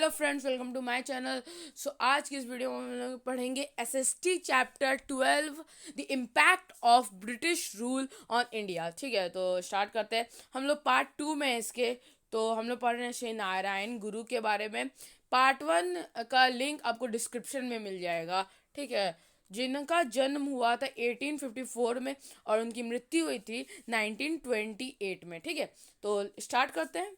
Hello friends, welcome to my channel. So आज की इस वीडियो में हम लोग पढ़ेंगे SST chapter 12, the impact of British rule on India. ठीक है, तो स्टार्ट करते हैं। हम लोग पार्ट 2 में हैं इसके। तो हम लोग पढ़ रहे हैं श्री नारायण गुरु के बारे में। पार्ट 1 का लिंक आपको डिस्क्रिप्शन में मिल जाएगा। ठीक है, जिनका जन्म हुआ था 1854 में और उनकी मृत्यु हुई थी 1928 में। ठीक है, तो स्टार्ट करते हैं।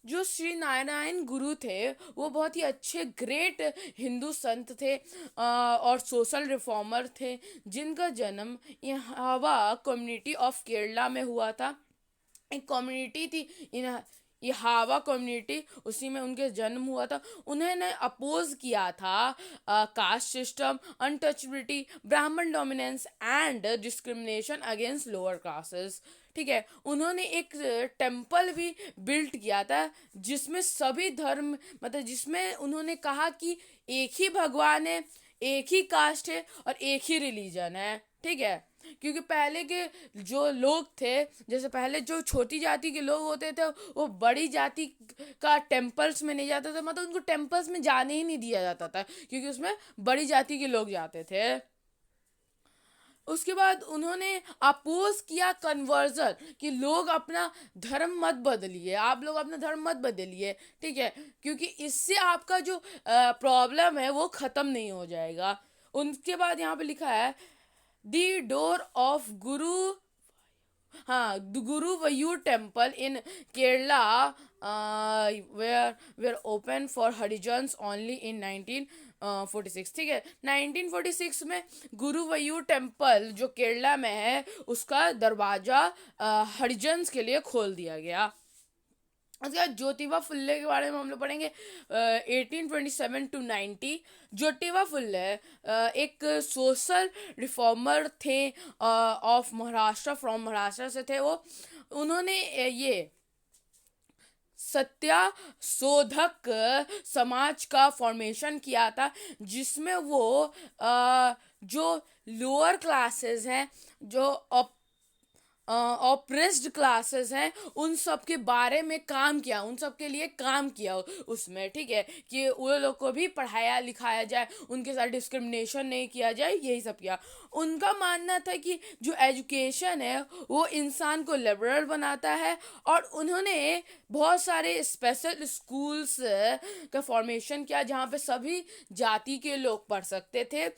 जो श्री नारायण गुरु थे वो बहुत ही अच्छे ग्रेट हिंदू संत थे और सोशल रिफॉर्मर थे, जिनका जन्म यहाँ कम्युनिटी ऑफ केरला में हुआ था। एक कम्युनिटी थी इन ये हावा कम्युनिटी, उसी में उनके जन्म हुआ था। उन्होंने अपोज किया था कास्ट सिस्टम, अनटचबिलिटी, ब्राह्मण dominance and discrimination against lower classes. ठीक है, उन्होंने एक टेम्पल भी बिल्ड किया था जिसमें सभी धर्म, मतलब जिसमें उन्होंने कहा कि एक ही भगवान है, एक ही कास्ट है और एक ही रिलीजन है। ठीक है, क्योंकि पहले के जो लोग थे, जैसे पहले जो छोटी जाति के लोग होते थे वो बड़ी जाति का टेम्पल्स में नहीं जाता था, मतलब उनको टेम्पल्स में जाने ही नहीं दिया जाता था क्योंकि उसमें बड़ी जाति के लोग जाते थे। उसके बाद उन्होंने अपोज किया कन्वर्जन, कि लोग अपना धर्म मत बदलिए, आप लोग अपना धर्म मत बदलिए। ठीक है, क्योंकि इससे आपका जो प्रॉब्लम है वो ख़त्म नहीं हो जाएगा। उनके बाद यहाँ पे लिखा है दी डोर ऑफ गुरु, हाँ, Guruvayur temple in Kerala were open for Harijans only in 1946। ठीक है, 1946 में गुरु वयूर टेम्पल जो केरला में है उसका दरवाजा हरिजन्स के लिए खोल दिया गया। उसके बाद ज्योतिबा फुल्ले के बारे में हम लोग पढ़ेंगे 1827 to 90। ज्योतिबा फुल्ले एक सोशल रिफॉर्मर थे ऑफ महाराष्ट्र, फ्रॉम महाराष्ट्र से थे वो। उन्होंने ये सत्या शोधक समाज का फॉर्मेशन किया था, जिसमें वो जो लोअर क्लासेस हैं, जो ऑप्रेस्ड क्लासेस हैं, उन सब के बारे में काम किया, उन सब के लिए काम किया उसमें। ठीक है, कि वो लोग को भी पढ़ाया लिखाया जाए, उनके साथ डिस्क्रिमिनेशन नहीं किया जाए, यही सब किया। उनका मानना था कि जो एजुकेशन है वो इंसान को लिबरल बनाता है, और उन्होंने बहुत सारे स्पेशल स्कूल्स का फॉर्मेशन किया जहाँ पे सभी जाति के लोग पढ़ सकते थे।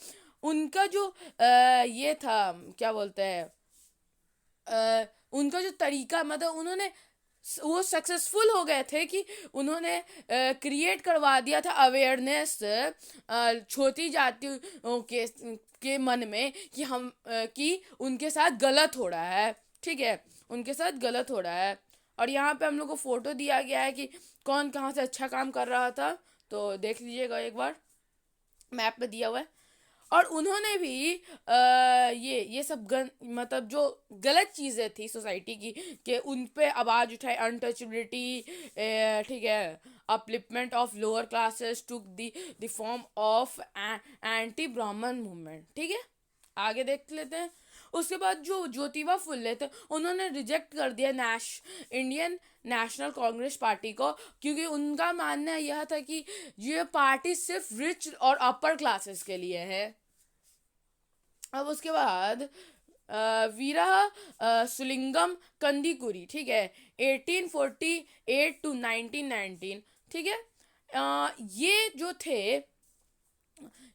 उनका जो ये था, क्या बोलते हैं, उनका जो तरीका, मतलब उन्होंने वो सक्सेसफुल हो गए थे कि उन्होंने क्रिएट करवा दिया था अवेयरनेस छोटी जातियों के मन में कि हम कि उनके साथ गलत हो रहा है। ठीक है, उनके साथ गलत हो रहा है। और यहाँ पे हम लोग को फोटो दिया गया है कि कौन कहाँ से अच्छा काम कर रहा था, तो देख लीजिएगा एक बार, मैप पे दिया हुआ है। और उन्होंने भी ये सब मतलब जो गलत चीज़ें थी सोसाइटी की, कि उन पे आवाज़ उठाए, अनटचबिलिटी, ठीक है, upliftment of lower classes took the form of anti ब्राह्मण मूवमेंट। ठीक है, आगे देख लेते हैं। उसके बाद जो ज्योतिबा फुल्ले थे उन्होंने रिजेक्ट कर दिया इंडियन नेशनल कांग्रेस पार्टी को, क्योंकि उनका मानना यह था कि ये पार्टी सिर्फ रिच और अपर क्लासेस के लिए है। अब उसके बाद वीरा सुलिंगम कंदीकुरी, ठीक है, 1848 to 1919। ठीक है, ये जो थे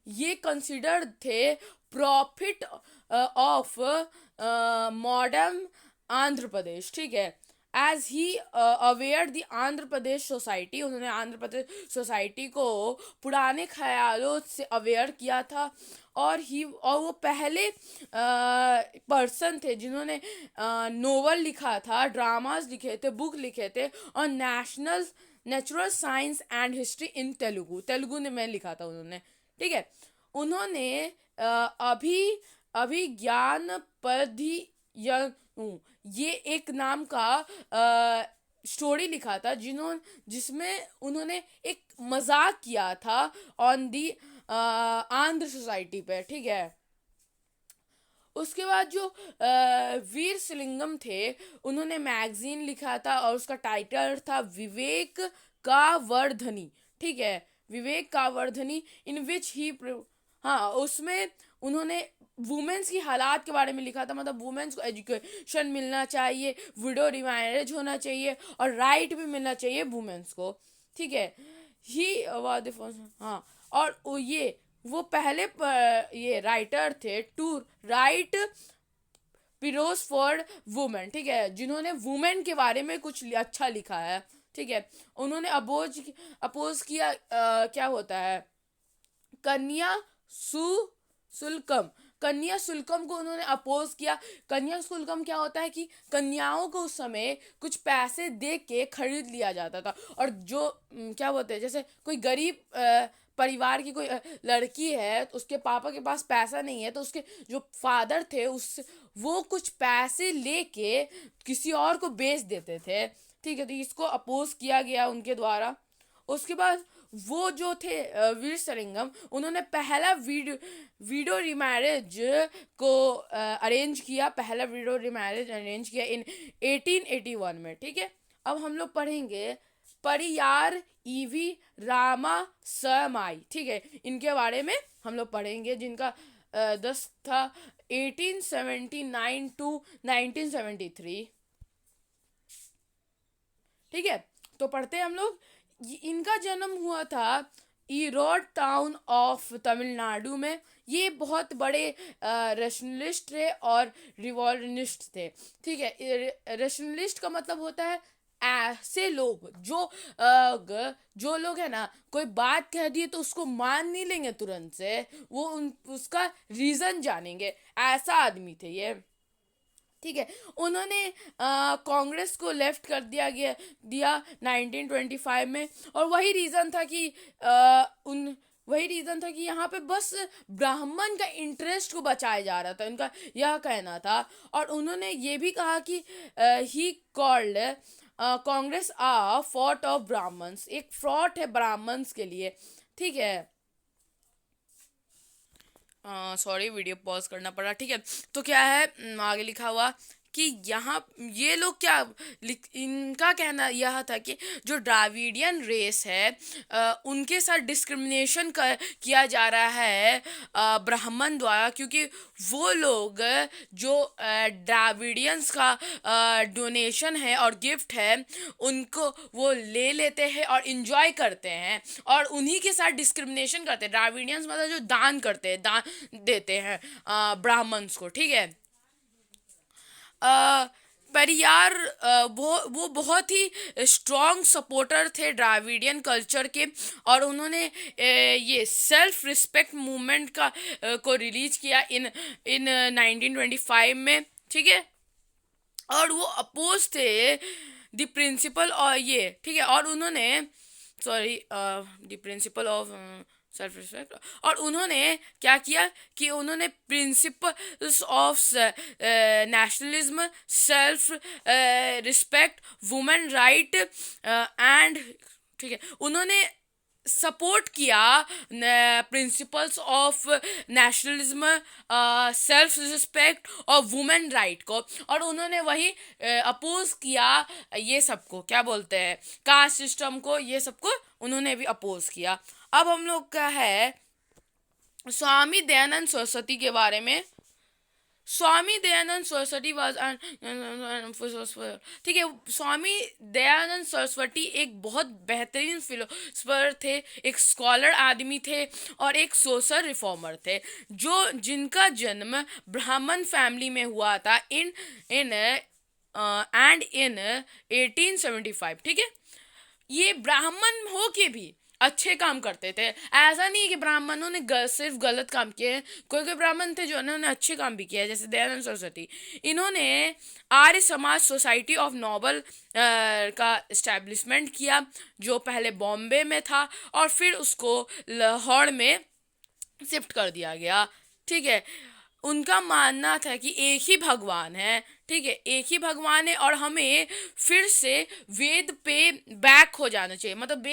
ये कंसिडर्ड थे prophet of modern Andhra Pradesh. ठीक है, as he aware the Andhra Pradesh society, उन्होंने आंध्र प्रदेश सोसाइटी को पुराने ख्यालों से अवेयर किया था। और वो पहले पर्सन थे जिन्होंने नोवेल लिखा था, ड्रामास लिखे थे, बुक लिखे थे, और natural science and history in Telugu में लिखा था उन्होंने। ठीक है, उन्होंने अभिज्ञान ये एक नाम का स्टोरी लिखा था जिसमें उन्होंने एक मजाक किया था ऑन दी आंध्र सोसाइटी पे। ठीक है, उसके बाद जो वीर सिलिंगम थे उन्होंने मैगजीन लिखा था और उसका टाइटल था विवेक का वर्धनी। ठीक है, विवेक का वर्धनी, इन विच ही, हाँ उसमें उन्होंने वुमेन्स की हालात के बारे में लिखा था, मतलब वुमेन्स को एजुकेशन मिलना चाहिए, विडो रिमैरेज होना चाहिए और राइट भी मिलना चाहिए वुमेन्स को, ठीक है। ही वाज द फर्स्ट, हाँ, और वो पहले ये राइटर थे to write prose for women, ठीक है, जिन्होंने वुमेन के बारे में कुछ अच्छा लिखा है, ठीक है। उन्होंने अपोज किया क्या होता है, कन्या शुल्कम, कन्या शुल्कम को उन्होंने अपोज किया। कन्या शुल्कम क्या होता है कि कन्याओं को उस समय कुछ पैसे दे के खरीद लिया जाता था, और जो क्या बोलते हैं, जैसे कोई गरीब परिवार की कोई लड़की है तो उसके पापा के पास पैसा नहीं है, तो उसके जो फादर थे उस वो कुछ पैसे लेके किसी और को बेच देते थे, ठीक है। तो इसको अपोज किया गया उनके द्वारा। उसके बाद वो जो थे वीर सरिंगम, उन्होंने पहला वीडो रिमैरेज को अरेंज किया, पहला वीडो रिमैरेज अरेंज किया इन 1881 में, ठीक है। अब हम लोग पढ़ेंगे परियार ईवी रामा समाई, ठीक है, इनके बारे में हम लोग पढ़ेंगे, जिनका 10 था 1879 टू 1973, ठीक है। तो पढ़ते हैं हम लोग। इनका जन्म हुआ था ईरोड टाउन ऑफ तमिलनाडु में। ये बहुत बड़े रेशनलिस्ट थे और रिवॉल्यूशनिस्ट थे, ठीक है। रेशनलिस्ट का मतलब होता है ऐसे लोग जो लोग है ना, कोई बात कह दिए तो उसको मान नहीं लेंगे तुरंत से, वो उसका रीजन जानेंगे, ऐसा आदमी थे ये, ठीक है। उन्होंने कांग्रेस को लेफ्ट कर दिया 1925 में, और वही रीज़न था कि यहाँ पे बस ब्राह्मण का इंटरेस्ट को बचाया जा रहा था, उनका यह कहना था। और उन्होंने ये भी कहा कि he called Congress a fort of Brahmins, एक फ्रॉट है ब्राह्मण्स के लिए, ठीक है। सॉरी, वीडियो पॉज करना पड़ा, ठीक है। तो क्या है आगे लिखा हुआ कि यहाँ ये लोग इनका कहना यह था कि जो द्राविडियन रेस है उनके साथ डिस्क्रिमिनेशन किया जा रहा है ब्राह्मण द्वारा, क्योंकि वो लोग जो द्राविडियंस का डोनेशन है और गिफ्ट है उनको वो ले लेते हैं और इन्जॉय करते हैं, और उन्हीं के साथ डिस्क्रिमिनेशन करते हैं। द्राविडियंस मतलब जो दान करते हैं, दान देते हैं ब्राह्मण्स को, ठीक है। परियार वो बहुत ही स्ट्रॉन्ग सपोर्टर थे द्राविडियन कल्चर के, और उन्होंने ये सेल्फ रिस्पेक्ट मूवमेंट को रिलीज किया इन 1925 में, ठीक है। और वो अपोज थे द प्रिंसिपल, और ये ठीक है, और उन्होंने the principle of self respect, और उन्होंने क्या किया कि उन्होंने principles of nationalism, self respect, women right and, ठीक है, उन्होंने सपोर्ट किया principles of nationalism, self respect और वुमेन राइट को, और उन्होंने वही अपोज किया ये सबको, क्या बोलते हैं, कास्ट सिस्टम को, ये सबको उन्होंने भी अपोज किया। अब हम लोग का है स्वामी दयानंद सरस्वती के बारे में। स्वामी दयानंद सरस्वती वाज, ठीक है, स्वामी दयानंद सरस्वती एक बहुत बेहतरीन फिलोसफर थे, एक स्कॉलर आदमी थे और एक सोशल रिफॉर्मर थे, जिनका जन्म ब्राह्मण फैमिली में हुआ था इन 1875, ठीक है। ये ब्राह्मण हो के भी अच्छे काम करते थे, ऐसा नहीं कि ब्राह्मणों ने सिर्फ गलत काम किए, कोई ब्राह्मण थे जो उन्होंने अच्छे काम भी किया, जैसे दयानंद सरस्वती। इन्होंने Arya Samaj society of noble का इस्टेब्लिशमेंट किया, जो पहले बॉम्बे में था और फिर उसको लाहौर में शिफ्ट कर दिया गया, ठीक है। उनका मानना था कि एक ही भगवान है, ठीक है, एक ही भगवान है, और हमें फिर से वेद पे बैक हो जाना चाहिए, मतलब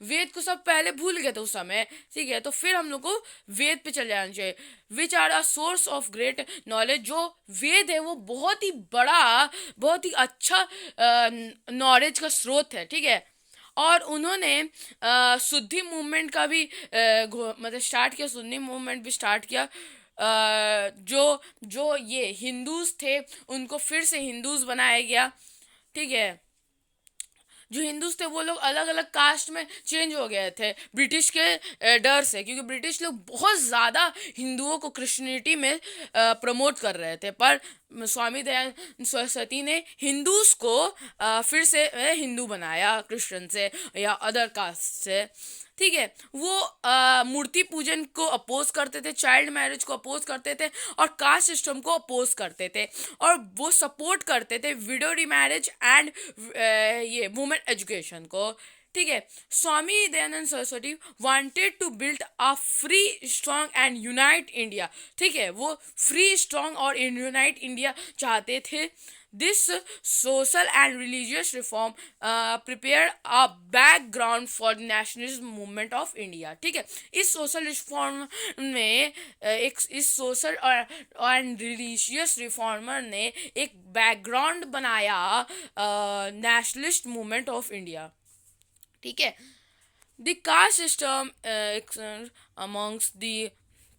वेद को सब पहले भूल गए थे उस समय, ठीक है, तो फिर हम लोग को वेद पे चले जाना चाहिए, which are a source of great knowledge. जो वेद है वो बहुत ही अच्छा नॉलेज का स्रोत है, ठीक है। और उन्होंने शुद्धि मूवमेंट का भी मतलब स्टार्ट किया, सुन्नी मूवमेंट भी स्टार्ट किया। जो जो ये हिंदूज थे उनको फिर से हिंदूज बनाया गया। ठीक है, जो हिंदूज थे वो लोग अलग अलग कास्ट में चेंज हो गए थे ब्रिटिश के डर से, क्योंकि ब्रिटिश लोग बहुत ज़्यादा हिंदुओं को क्रिश्चियनिटी में प्रमोट कर रहे थे। पर स्वामी दयानंद सरस्वती ने हिंदूज को फिर से हिंदू बनाया क्रिश्चियन से या अदर कास्ट से। ठीक है, वो मूर्ति पूजन को अपोज करते थे, चाइल्ड मैरिज को अपोज करते थे और कास्ट सिस्टम को अपोज करते थे, और वो सपोर्ट करते थे विडो रीमैरिज एंड ये वुमेन एजुकेशन को। ठीक है, Swami Dayanand Saraswati wanted to build a free strong and unite India. ठीक है, वो फ्री स्ट्रांग और यूनाइट इंडिया चाहते थे। This social and religious reform prepare a background for nationalism movement of India. ठीक है, इस सोशल रिफॉर्म में एक इस सोशल एंड रिलीजियस रिफॉर्मर ने एक बैकग्राउंड बनाया नेशनलिस्ट मूवमेंट ऑफ इंडिया। ठीक है, the caste system amongst the,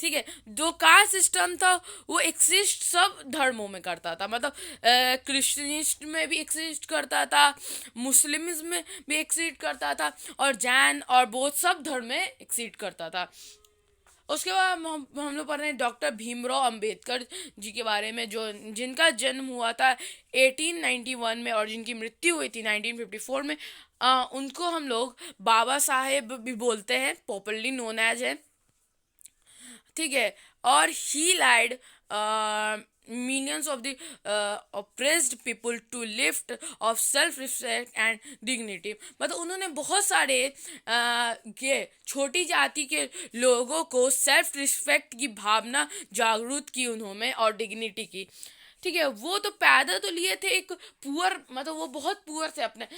ठीक है, जो कास्ट सिस्टम था वो एक्सिस्ट सब धर्मों में करता था, मतलब क्रिश्चियनिस्ट में भी एक्सिस्ट करता था, मुस्लिम्स में भी एक्सिस्ट करता था, और जैन और बौद्ध सब धर्म में एक्सिस्ट करता था। उसके बाद हम लोग पढ़ रहे हैं डॉक्टर भीमराव अंबेडकर जी के बारे में, जो जिनका जन्म हुआ था 1891 में और जिनकी मृत्यु हुई थी 1954 में। उनको हम लोग बाबा साहेब भी बोलते हैं, पॉपुलरली नोन एज है। ठीक है, और ही लाइड millions of the oppressed people to lift of self respect and dignity। मतलब उन्होंने बहुत सारे ये छोटी जाति के लोगों को सेल्फ रिस्पेक्ट की भावना जागरूक की उन्होंने, और डिग्निटी की। ठीक है, वो तो पैदा तो लिए थे एक पुअर, मतलब वो बहुत पुअर थे अपने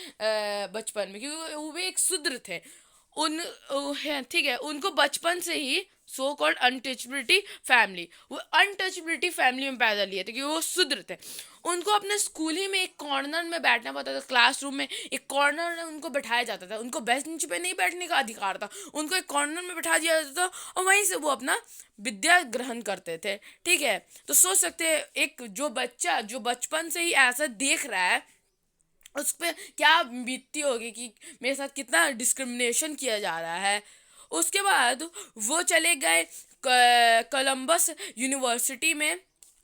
बचपन में, क्योंकि वो भी एक शूद्र थे। ठीक है, उनको बचपन से ही सो कॉल्ड अनटचबिलिटी फैमिली, वो अनटचबिलिटी फैमिली में पैदा लिए थे, क्योंकि वो शूद्र थे। उनको अपने स्कूल ही में एक कॉर्नर में बैठना पड़ता था, क्लासरूम में एक कॉर्नर में उनको बैठाया जाता था। उनको बेंच पे नहीं बैठने का अधिकार था, उनको एक कॉर्नर में बैठा दिया जाता था और वहीं से वो अपना विद्या ग्रहण करते थे। ठीक है, तो सोच सकते हैं एक जो बच्चा जो बचपन से ही ऐसा देख रहा है उस पर क्या बीतती होगी कि मेरे साथ कितना डिस्क्रिमिनेशन किया जा रहा है। उसके बाद वो चले गए कोलंबस यूनिवर्सिटी में,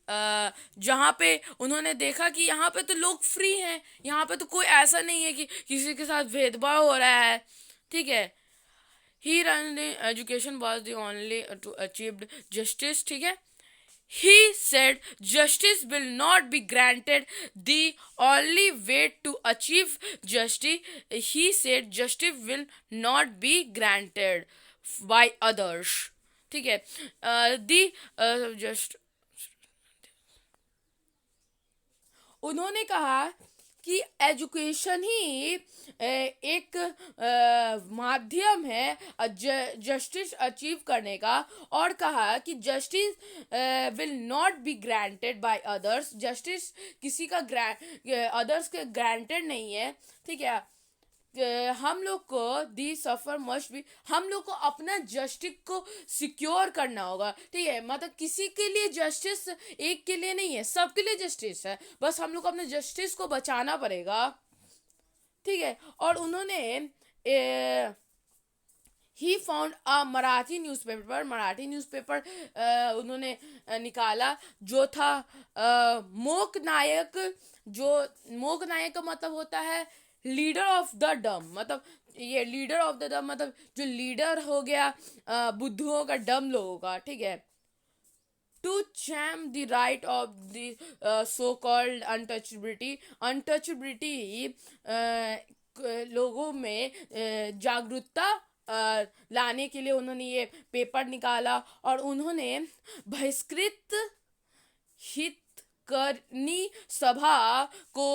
जहाँ पे उन्होंने देखा कि यहाँ पे तो लोग फ्री हैं, यहाँ पे तो कोई ऐसा नहीं है कि किसी के साथ भेदभाव हो रहा है। ठीक है, he ran education was the only to achieved justice. ठीक है, he said justice will not be granted. The only way to achieve justice, he said justice will not be granted by others। ठीक है, the just उन्होंने कहा कि education ही एक माध्यम है जस्टिस अचीव करने का, और कहा कि justice will not be granted by others. Justice किसी का अदर्स के ग्रांटेड नहीं है। ठीक है, हम लोग को दी सफर मस्ट भी, हम लोग को अपना जस्टिस को सिक्योर करना होगा। ठीक है, मतलब किसी के लिए जस्टिस एक के लिए नहीं है, सबके लिए जस्टिस है, बस हम लोग को अपने जस्टिस को बचाना पड़ेगा। ठीक है, और उन्होंने he found a Marathi newspaper, Marathi newspaper उन्होंने निकाला जो था मोक नायक। जो मोक नायक का मतलब होता है लीडर ऑफ द डम, मतलब ये लीडर ऑफ द डम मतलब जो लीडर हो गया बुद्धुओं का, डम लोगों का। ठीक है, to champ the right of the so called untouchability. Untouchability लोगों में जागरूकता लाने के लिए उन्होंने ये पेपर निकाला, और उन्होंने बहिष्कृत हितकर्नी सभा को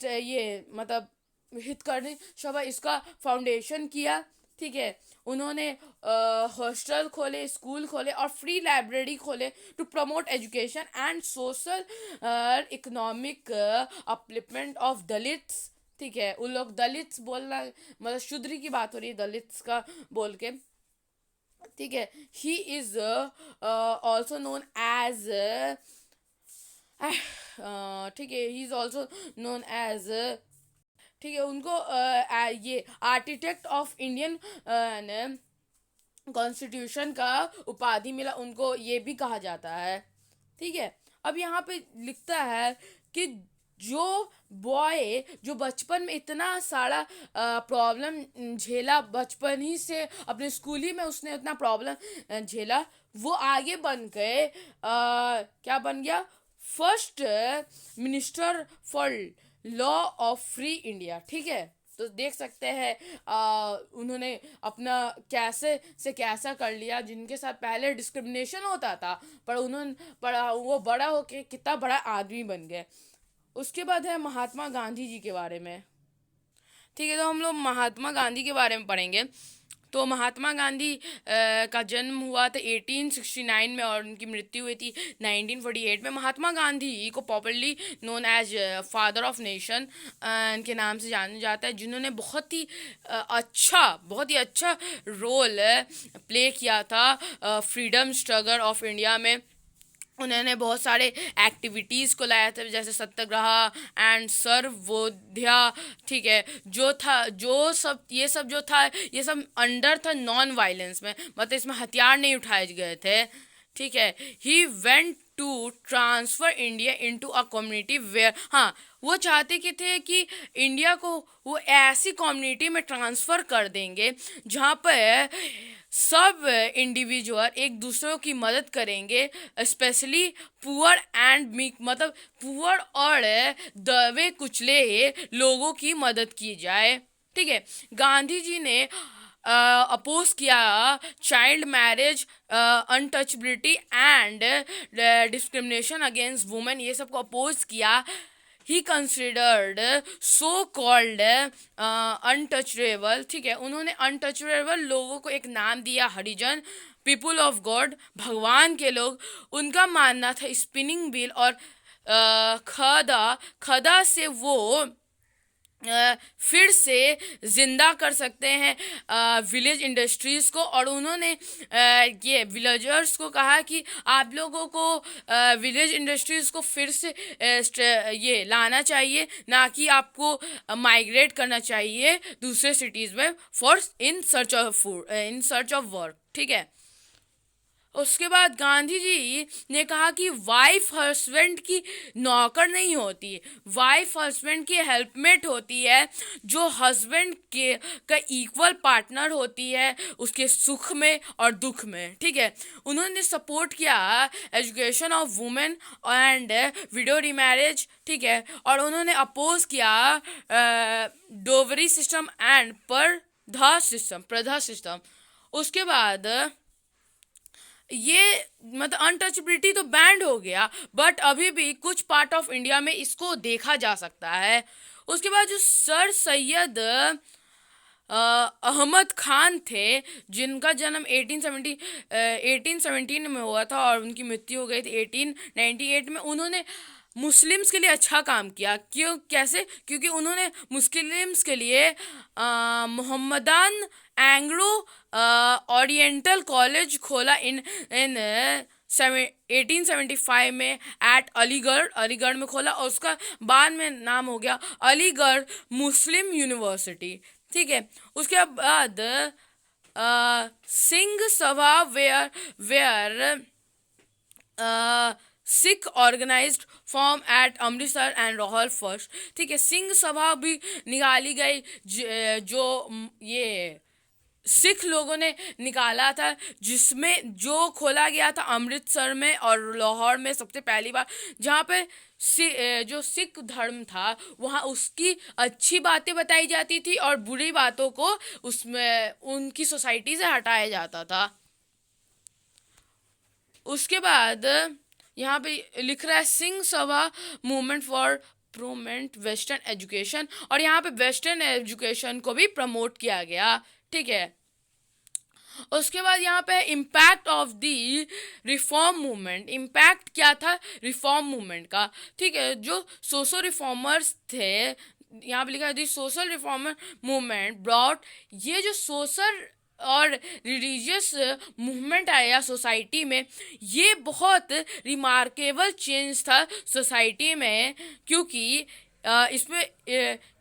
ये मतलब हितकर्नी सभा इसका फाउंडेशन किया। ठीक है, उन्होंने हॉस्टल खोले, स्कूल खोले और फ्री लाइब्रेरी खोले to promote education and social economic upliftment of Dalits. ठीक है, उन लोग दलित्स बोलना मतलब शूद्र की बात हो रही है दलित्स का बोल के, ठीक है। He is also known as, ठीक है, he is also known as, ठीक है, उनको ये आर्किटेक्ट ऑफ इंडियन कॉन्स्टिट्यूशन का उपाधि मिला, उनको ये भी कहा जाता है, ठीक है। अब यहाँ पे लिखता है कि जो बॉय जो बचपन में इतना सारा प्रॉब्लम झेला, बचपन ही से अपने स्कूल ही में उसने इतना प्रॉब्लम झेला, वो आगे बन गए, क्या बन गया, first minister for law of free India, ठीक है। तो देख सकते हैं उन्होंने अपना कैसे से कैसा कर लिया, जिनके साथ पहले डिस्क्रिमिनेशन होता था, पर उन्होंने वो बड़ा होके कितना बड़ा आदमी बन गए। उसके बाद है महात्मा गांधी जी के बारे में, ठीक है। तो हम लोग महात्मा गांधी के बारे में पढ़ेंगे। तो महात्मा गांधी का जन्म हुआ था 1869 में और उनकी मृत्यु हुई थी 1948 में। महात्मा गांधी को popularly known as father of nation के नाम से जाना जाता है, जिन्होंने बहुत ही अच्छा रोल प्ले किया था फ्रीडम स्ट्रगल ऑफ इंडिया में। उन्होंने बहुत सारे एक्टिविटीज़ को लाया था, जैसे सत्याग्रह एंड सर्वोदया, ठीक है, ये सब जो था ये सब अंडर था नॉन वायलेंस में, मतलब इसमें हथियार नहीं उठाए गए थे, ठीक है। He went to transfer India into a community where, हाँ, वो चाहते कि थे कि इंडिया को वो ऐसी कम्युनिटी में ट्रांसफ़र कर देंगे जहाँ पर सब इंडिविजुअल एक दूसरों की मदद करेंगे, स्पेशली पुअर एंड मीक, मतलब पुअर और दबे कुचले लोगों की मदद की जाए, ठीक है। गांधी जी ने अपोज किया child marriage, untouchability and discrimination against women, ये सबको अपोज किया। He considered so called untouchable, ठीक है, उन्होंने अनटचेबल लोगों को एक नाम दिया हरिजन, पीपुल ऑफ गॉड, भगवान के लोग। उनका मानना था स्पिनिंग व्हील और खदा से वो फिर से ज़िंदा कर सकते हैं विलेज इंडस्ट्रीज़ को, और उन्होंने ये विलेजर्स को कहा कि आप लोगों को विलेज इंडस्ट्रीज़ को फिर से ये लाना चाहिए, ना कि आपको माइग्रेट करना चाहिए दूसरे सिटीज़ में for in search of work, ठीक है। उसके बाद गांधी जी ने कहा कि वाइफ हस्बैंड की नौकर नहीं होती, वाइफ हस्बैंड की हेल्पमेट होती है, जो हस्बैंड के का इक्वल पार्टनर होती है उसके सुख में और दुख में, ठीक है। उन्होंने सपोर्ट किया education of women and window remarriage, ठीक है, और उन्होंने अपोज किया डोवरी सिस्टम एंड प्रथा सिस्टम। उसके बाद ये मतलब अनटचबिलिटी तो बैंड हो गया, बट अभी भी कुछ पार्ट ऑफ इंडिया में इसको देखा जा सकता है। उसके बाद जो सर सैयद अहमद खान थे, जिनका जन्म 1817 में हुआ था और उनकी मृत्यु हो गई थी 1898 में, उन्होंने मुस्लिम्स के लिए अच्छा काम किया। कैसे? क्योंकि उन्होंने मुस्लिम्स के लिए मोहम्मदान एंग्लो ओरिएंटल कॉलेज खोला इन 1875 में एट अलीगढ़ में खोला, और उसका बाद में नाम हो गया अलीगढ़ मुस्लिम यूनिवर्सिटी, ठीक है। उसके बाद Singh Sabha where Sikh organised form at Amritsar and Lahore first, ठीक है। सिंह सभा भी निकाली गई, जो ये सिख लोगों ने निकाला था, जिसमें जो खोला गया था अमृतसर में और लाहौर में सबसे पहली बार, जहाँ पे जो सिख धर्म था वहाँ उसकी अच्छी बातें बताई जाती थी और बुरी बातों को उसमें उनकी सोसाइटी से हटाया जाता था। उसके बाद यहाँ पे लिख रहा है Singh Sabha movement for प्रोमेंट western education, और यहाँ पे वेस्टर्न एजुकेशन को भी प्रमोट किया गया, ठीक है। उसके बाद यहाँ पे impact of the reform movement. Impact क्या था रिफॉर्म मूवमेंट का, ठीक है। जो सोशो रिफॉर्मर्स थे यहाँ पे लिखा है दी सोशल रिफॉर्मर मूवमेंट ब्रॉट, ये जो सोशल और रिलीजियस मूवमेंट आया सोसाइटी में, ये बहुत रिमार्केबल चेंज था सोसाइटी में, क्योंकि इसमें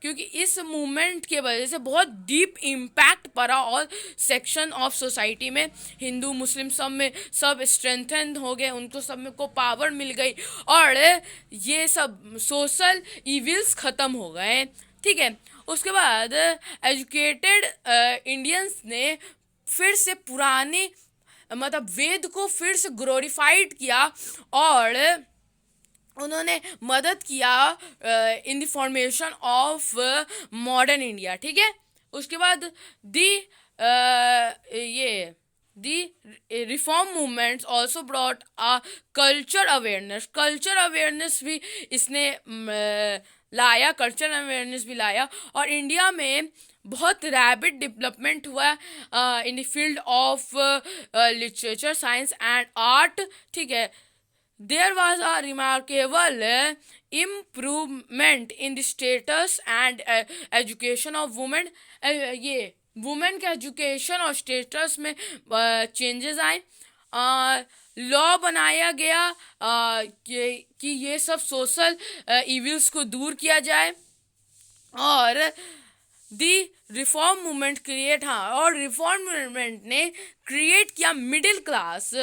क्योंकि इस मूवमेंट के वजह से बहुत डीप इम्पैक्ट पड़ा और सेक्शन ऑफ सोसाइटी में, हिंदू मुस्लिम सब में सब स्ट्रेंथन हो गए, उनको सब में को पावर मिल गई और ये सब सोशल इविल्स ख़त्म हो गए। ठीक है, उसके बाद एजुकेटेड इंडियंस ने फिर से पुराने मतलब वेद को फिर से ग्लोरीफाइड किया और उन्होंने मदद किया in the formation of modern India. ठीक है, उसके बाद दी ये the reform movements also brought a culture awareness भी इसने लाया, कल्चर अवेयरनेस भी लाया और इंडिया में बहुत रैपिड डेवलपमेंट हुआ in the field of literature, science and art. ठीक है, there was a remarkable improvement in the status and education of women। ये वुमेन के एजुकेशन और स्टेटस में चेंजेस आए, लॉ बनाया गया कि ये सब सोशल इविल्स को दूर किया जाए और दी रिफॉर्म मूवमेंट क्रिएट, हाँ, और रिफॉर्म मूवमेंट ने क्रिएट किया मिडिल क्लास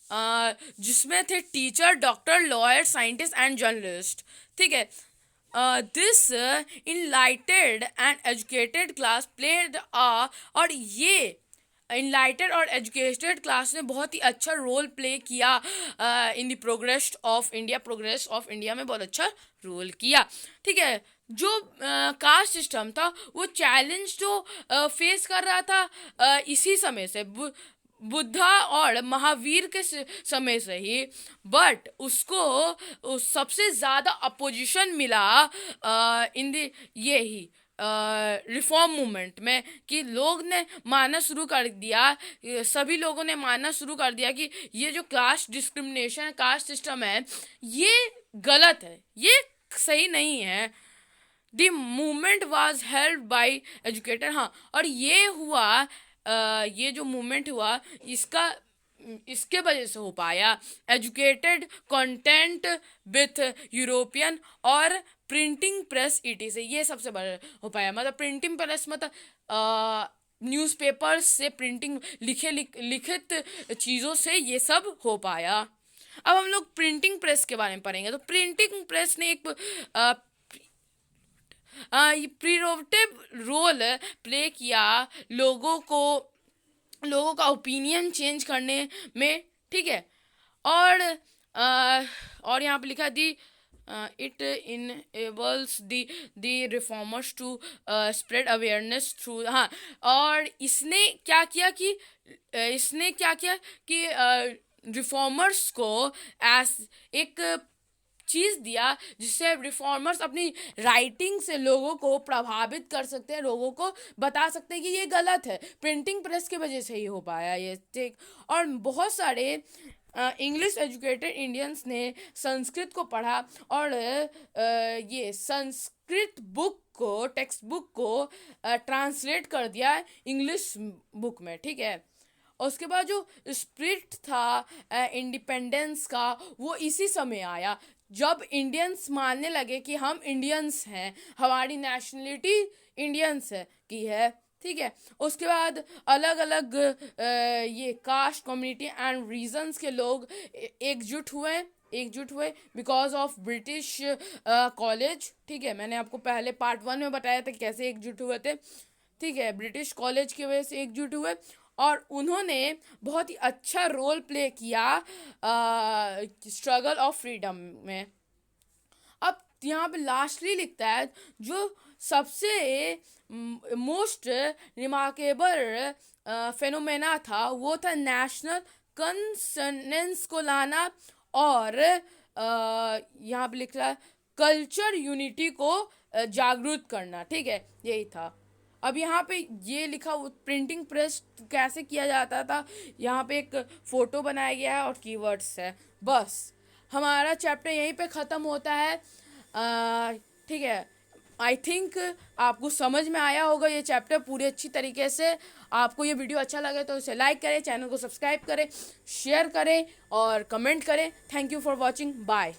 जिसमें थे teacher, doctor, lawyer, scientist and journalist. ठीक है, this enlightened and educated class played और ये इनलाइटेड और एजुकेटेड क्लास ने बहुत ही अच्छा रोल प्ले किया in the progress of India में बहुत अच्छा रोल किया। ठीक है, जो कास्ट सिस्टम था वो चैलेंज जो फेस कर रहा था इसी समय से, बुद्धा और महावीर के समय से ही, बट उसको सबसे ज़्यादा अपोजिशन मिला इन द ये ही रिफॉर्म मूवमेंट में, कि लोग ने मानना शुरू कर दिया, सभी लोगों ने मानना शुरू कर दिया कि ये जो कास्ट डिस्क्रिमिनेशन, कास्ट सिस्टम है, ये गलत है, ये सही नहीं है। The movement was held by educator, हाँ, और ये हुआ ये जो मूवमेंट हुआ इसके वजह से हो पाया एजुकेटेड कंटेंट विथ यूरोपियन और प्रिंटिंग प्रेस ईटी से, ये सबसे बड़ा हो पाया। मतलब प्रिंटिंग प्रेस मतलब न्यूज़पेपर से प्रिंटिंग लिखित चीज़ों से ये सब हो पाया। अब हम लोग प्रिंटिंग प्रेस के बारे में पढ़ेंगे। तो प्रिंटिंग प्रेस ने एक प्रिरोवेटिव रोल प्ले किया लोगों का ओपिनियन चेंज करने में। ठीक है, और यहाँ पे लिखा the it enables the reformers to spread awareness through, हाँ, और इसने क्या किया कि रिफॉर्मर्स को एस एक चीज़ दिया जिससे रिफॉर्मर्स अपनी राइटिंग से लोगों को प्रभावित कर सकते हैं, लोगों को बता सकते हैं कि ये गलत है। प्रिंटिंग प्रेस की वजह से ही हो पाया ये। ठीक, और बहुत सारे इंग्लिश एजुकेटेड इंडियंस ने संस्कृत को पढ़ा और ये संस्कृत बुक को, टेक्स्ट बुक को ट्रांसलेट कर दिया इंग्लिश बुक में। ठीक है, उसके बाद जो स्पिरिट था इंडिपेंडेंस का, वो इसी समय आया जब इंडियंस मानने लगे कि हम इंडियंस हैं, हमारी नेशनलिटी इंडियंस की है। ठीक है, उसके बाद अलग अलग ये कास्ट, कम्युनिटी एंड रीजन्स के लोग एकजुट हुए बिकॉज ऑफ ब्रिटिश कॉलेज। ठीक है, मैंने आपको पहले पार्ट 1 में बताया था कैसे एकजुट हुए थे। ठीक है, ब्रिटिश कॉलेज की वजह से एकजुट हुए और उन्होंने बहुत ही अच्छा रोल प्ले किया स्ट्रगल ऑफ फ्रीडम में। अब यहाँ पे लास्टली लिखता है जो सबसे मोस्ट रिमार्केबल फेनोमेना था वो था नेशनल कंसेंसस को लाना और यहाँ पे लिख रहा है कल्चर यूनिटी को जागरूक करना। ठीक है, यही था। अब यहाँ पे ये लिखा प्रिंटिंग प्रेस कैसे किया जाता था, यहाँ पे एक फ़ोटो बनाया गया है और कीवर्ड्स है। बस हमारा चैप्टर यहीं पे ख़त्म होता है। ठीक है, आई थिंक आपको समझ में आया होगा ये चैप्टर पूरी अच्छी तरीके से। आपको ये वीडियो अच्छा लगे तो इसे लाइक करें, चैनल को सब्सक्राइब करें, शेयर करें और कमेंट करें। Thank you for watching, bye.